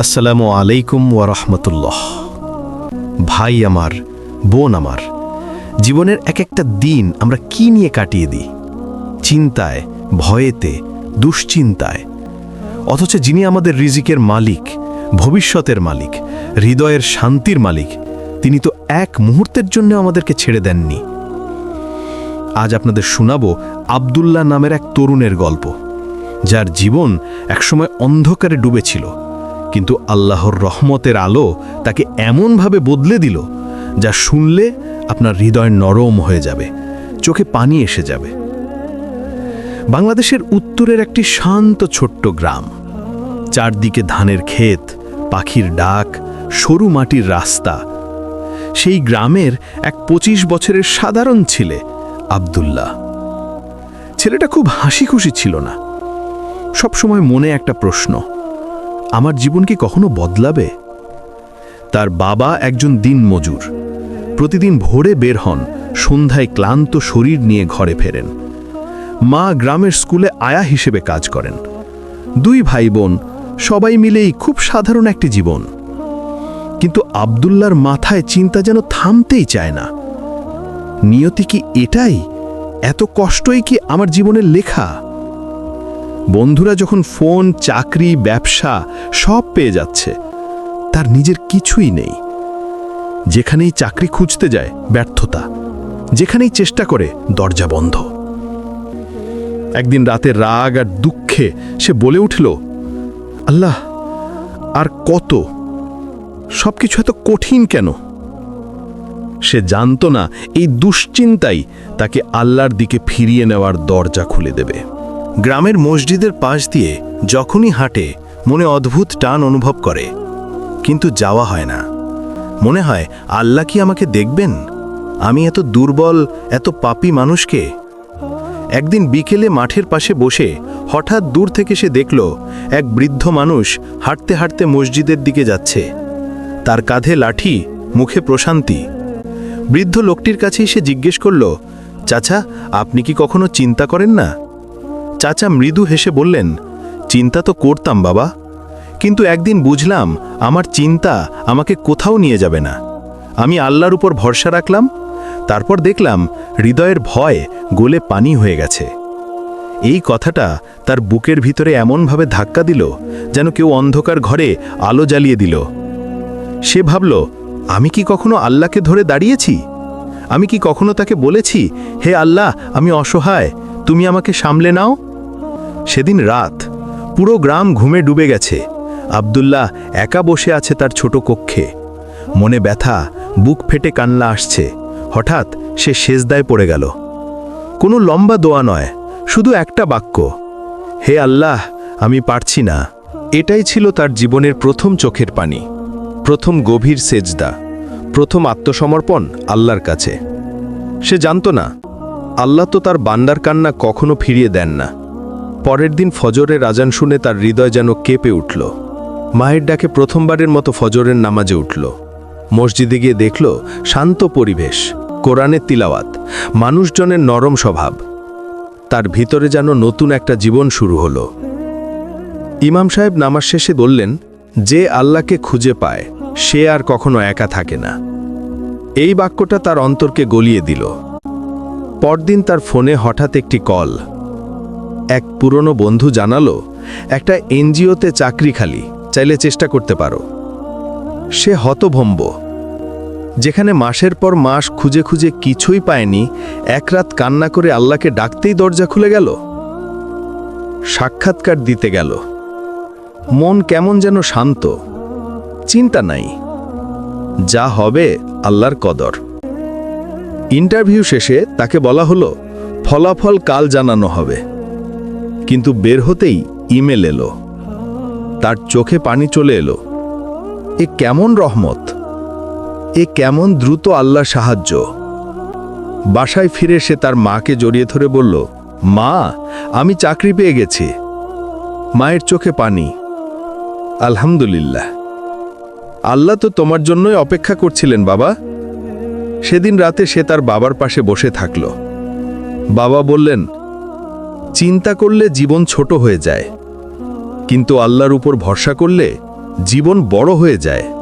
আসসালামু আলাইকুম ওয়া রাহমাতুল্লাহ। ভাই আমার, বোন আমার, জীবনের এক একটা দিন আমরা কি নিয়ে কাটিয়ে দিই? চিন্তায়, ভয়েতে, দুশ্চিন্তায়। অথচ যিনি আমাদের রিজিকের মালিক, ভবিষ্যতের মালিক, হৃদয়ের শান্তির মালিক, তিনি তো এক মুহূর্তের জন্য আমাদেরকে ছেড়ে দেননি। আজ আপনাদের শোনাবো আব্দুল্লাহ নামের এক তরুণের গল্প, যার জীবন একসময় অন্ধকারে ডুবেছিল, কিন্তু আল্লাহর রহমতের আলো তাকে এমনভাবে বদলে দিল যা শুনলে আপনার হৃদয় নরম হয়ে যাবে, চোখে পানি এসে যাবে। বাংলাদেশের উত্তরের একটি শান্ত ছোট্ট গ্রাম, চারদিকে ধানের ক্ষেত, পাখির ডাক, সরু মাটির রাস্তা। সেই গ্রামের এক 25 বছরের সাধারণ ছেলে আব্দুল্লাহ। ছেলেটা খুব হাসি খুশি ছিল না। সবসময় মনে একটা প্রশ্ন, আমার জীবন কি কখনো বদলাবে? তার বাবা একজন দিনমজুর, প্রতিদিন ভোরে বের হন, সন্ধ্যায় ক্লান্ত শরীর নিয়ে ঘরে ফেরেন। মা গ্রামের স্কুলে আয়া হিসেবে কাজ করেন। 2 ভাই বোন, সবাই মিলেই খুব সাধারণ একটি জীবন। কিন্তু আব্দুল্লাহর মাথায় চিন্তা যেন থামতেই চায় না। নিয়তি কি এটাই? এত কষ্টই কি আমার জীবনের লেখা? বন্ধুরা যখন ফোন, চাকরি, ব্যবসা সব পেয়ে যাচ্ছে, তার নিজের কিছুই নেই। যেখানেই চাকরি খুঁজতে যায় ব্যর্থতা, যেখানেই চেষ্টা করে দরজা বন্ধ। একদিন রাতে রাগ আর দুঃখে সে বলে উঠল, আল্লাহ, আর কত? সবকিছু এত কঠিন কেন? সে জানত না এই দুশ্চিন্তাই তাকে আল্লাহর দিকে ফিরিয়ে নেওয়ার দরজা খুলে দেবে। গ্রামের মসজিদের পাশ দিয়ে যখনই হাঁটে মনে অদ্ভুত টান অনুভব করে, কিন্তু যাওয়া হয় না। মনে হয়, আল্লাহ কি আমাকে দেখবেন? আমি এত দুর্বল, এত পাপী মানুষকে। একদিন বিকেলে মাঠের পাশে বসে হঠাৎ দূর থেকে সে দেখল এক বৃদ্ধ মানুষ হাঁটতে হাঁটতে মসজিদের দিকে যাচ্ছে। তার কাঁধে লাঠি, মুখে প্রশান্তি। বৃদ্ধ লোকটির কাছেই সে জিজ্ঞেস করল, চাচা, আপনি কি কখনো চিন্তা করেন না? চাচা মৃদু হেসে বললেন, চিন্তা তো করতাম বাবা, কিন্তু একদিন বুঝলাম আমার চিন্তা আমাকে কোথাও নিয়ে যাবে না। আমি আল্লাহর উপর ভরসা রাখলাম, তারপর দেখলাম হৃদয়ের ভয় গলে পানি হয়ে গেছে। এই কথাটা তার বুকের ভিতরে এমনভাবে ধাক্কা দিল যেন কেউ অন্ধকার ঘরে আলো জ্বালিয়ে দিল। সে ভাবল, আমি কি কখনো আল্লাহকে ধরে দাঁড়িয়েছি? আমি কি কখনো তাকে বলেছি, হে আল্লাহ, আমি অসহায়, তুমি আমাকে সামলে নাও? সেদিন রাত, পুরো গ্রাম ঘুমে ডুবে গেছে। আব্দুল্লাহ একা বসে আছে তার ছোট কক্ষে। মনে ব্যথা, বুক ফেটে কান্না আসছে। হঠাৎ সে সেজদায় পড়ে গেল। কোনো লম্বা দোয়া নয়, শুধু একটা বাক্য, হে আল্লাহ, আমি পারছি না। এটাই ছিল তার জীবনের প্রথম চোখের পানি, প্রথম গভীর সেজদা, প্রথম আত্মসমর্পণ আল্লাহর কাছে। সে জানত না, আল্লাহ তো তার বান্দার কান্না কখনো ফিরিয়ে দেন না। পরের দিন ফজরের আজান শুনে তার হৃদয় যেন কেঁপে উঠল। মায়ের ডাকে প্রথমবারের মতো ফজরের নামাজে উঠল। মসজিদে গিয়ে দেখল শান্ত পরিবেশ, কোরআনের তিলাওয়াত, মানুষজনের নরম স্বভাব। তার ভিতরে যেন নতুন একটা জীবন শুরু হলো। ইমাম সাহেব নামাজ শেষে বললেন, যে আল্লাহকে খুঁজে পায় সে আর কখনো একা থাকে না। এই বাক্যটা তার অন্তরকে গলিয়ে দিল। পরদিন তার ফোনে হঠাৎ একটি কল। এক পুরনো বন্ধু জানালো, একটা এনজিওতে চাকরি খালি, চাইলে চেষ্টা করতে পারো। সে হতভম্ব। যেখানে মাসের পর মাস খুঁজে খুঁজে কিছুই পায়নি, এক রাত কান্না করে আল্লাহকে ডাকতেই দরজা খুলে গেল। সাক্ষাৎকার দিতে গেল। মন কেমন যেন শান্ত, চিন্তা নাই, যা হবে আল্লাহর কদর। ইন্টারভিউ শেষে তাকে বলা হলো, ফলাফল কাল জানানো হবে। কিন্তু বের হতেই ইমেল এলো। তার চোখে পানি চলে এলো। এ কেমন রহমত, এ কেমন দ্রুত আল্লাহর সাহায্য। বাসায় ফিরে সে তার মাকে জড়িয়ে ধরে বলল, মা, আমি চাকরি পেয়ে গেছি। মায়ের চোখে পানি। আলহামদুলিল্লাহ, আল্লাহ তো তোমার জন্যই অপেক্ষা করছিলেন বাবা। সেদিন রাতে সে তার বাবার পাশে বসে থাকল। বাবা বললেন, চিন্তা করলে জীবন ছোট হয়ে যায়, কিন্তু আল্লাহর উপর ভরসা করলে জীবন বড় হয়ে যায়।